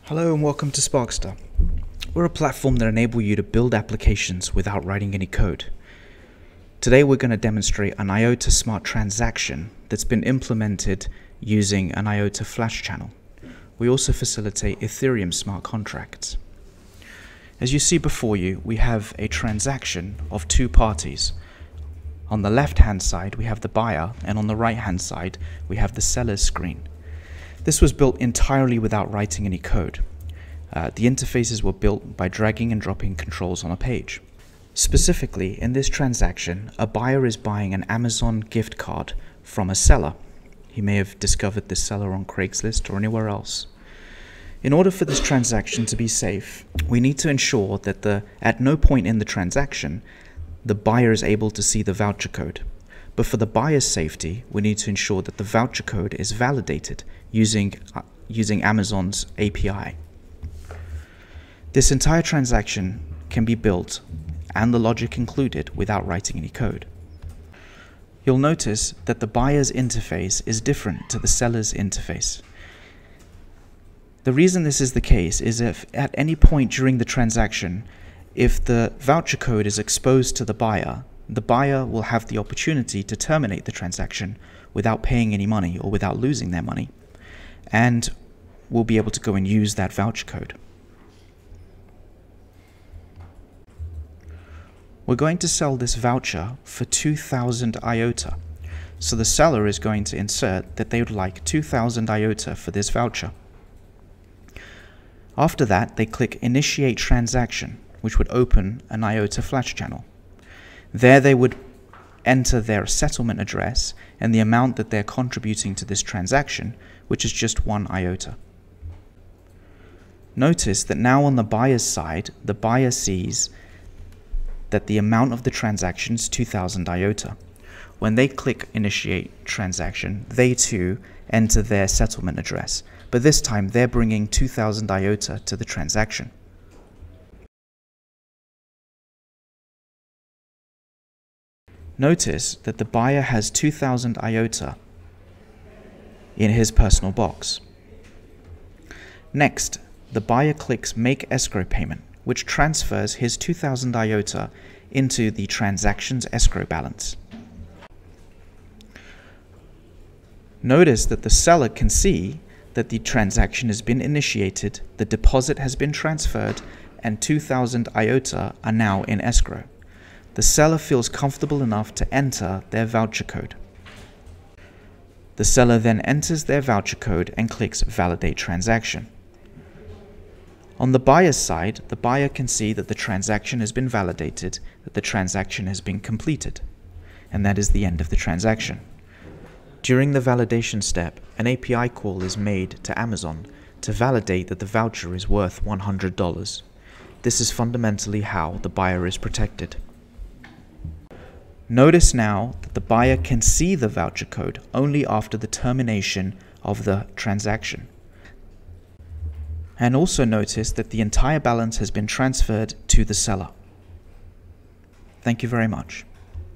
Hello and welcome to Sparkster. We're a platform that enables you to build applications without writing any code. Today we're going to demonstrate an IOTA Smart Transaction that's been implemented using an IOTA Flash channel. We also facilitate Ethereum smart contracts. As you see before you, we have a transaction of two parties. On the left-hand side we have the buyer, and on the right-hand side we have the seller's screen. This was built entirely without writing any code. The interfaces were built by dragging and dropping controls on a page. Specifically, in this transaction, a buyer is buying an Amazon gift card from a seller. He may have discovered this seller on Craigslist or anywhere else. In order for this transaction to be safe, we need to ensure that at no point in the transaction, the buyer is able to see the voucher code. But for the buyer's safety, we need to ensure that the voucher code is validated using Amazon's API. This entire transaction can be built, and the logic included, without writing any code. You'll notice that the buyer's interface is different to the seller's interface. The reason this is the case is if at any point during the transaction, if the voucher code is exposed to the buyer will have the opportunity to terminate the transaction without paying any money or without losing their money, and will be able to go and use that voucher code. We're going to sell this voucher for 2,000 IOTA. So the seller is going to insert that they would like 2,000 IOTA for this voucher. After that, they click Initiate Transaction, which would open an IOTA Flash channel. There they would enter their settlement address and the amount that they're contributing to this transaction, which is just 1 IOTA. Notice that now on the buyer's side, the buyer sees that the amount of the transaction is 2,000 IOTA. When they click Initiate Transaction, they too enter their settlement address, but this time they're bringing 2,000 IOTA to the transaction. Notice that the buyer has 2,000 IOTA in his personal box. Next, the buyer clicks Make Escrow Payment, which transfers his 2,000 IOTA into the transaction's escrow balance. Notice that the seller can see that the transaction has been initiated, the deposit has been transferred, and 2,000 IOTA are now in escrow. The seller feels comfortable enough to enter their voucher code. The seller then enters their voucher code and clicks Validate Transaction. On the buyer's side, the buyer can see that the transaction has been validated, that the transaction has been completed, and that is the end of the transaction. During the validation step, an API call is made to Amazon to validate that the voucher is worth $100. This is fundamentally how the buyer is protected. Notice now that the buyer can see the voucher code only after the termination of the transaction. And also notice that the entire balance has been transferred to the seller. Thank you very much.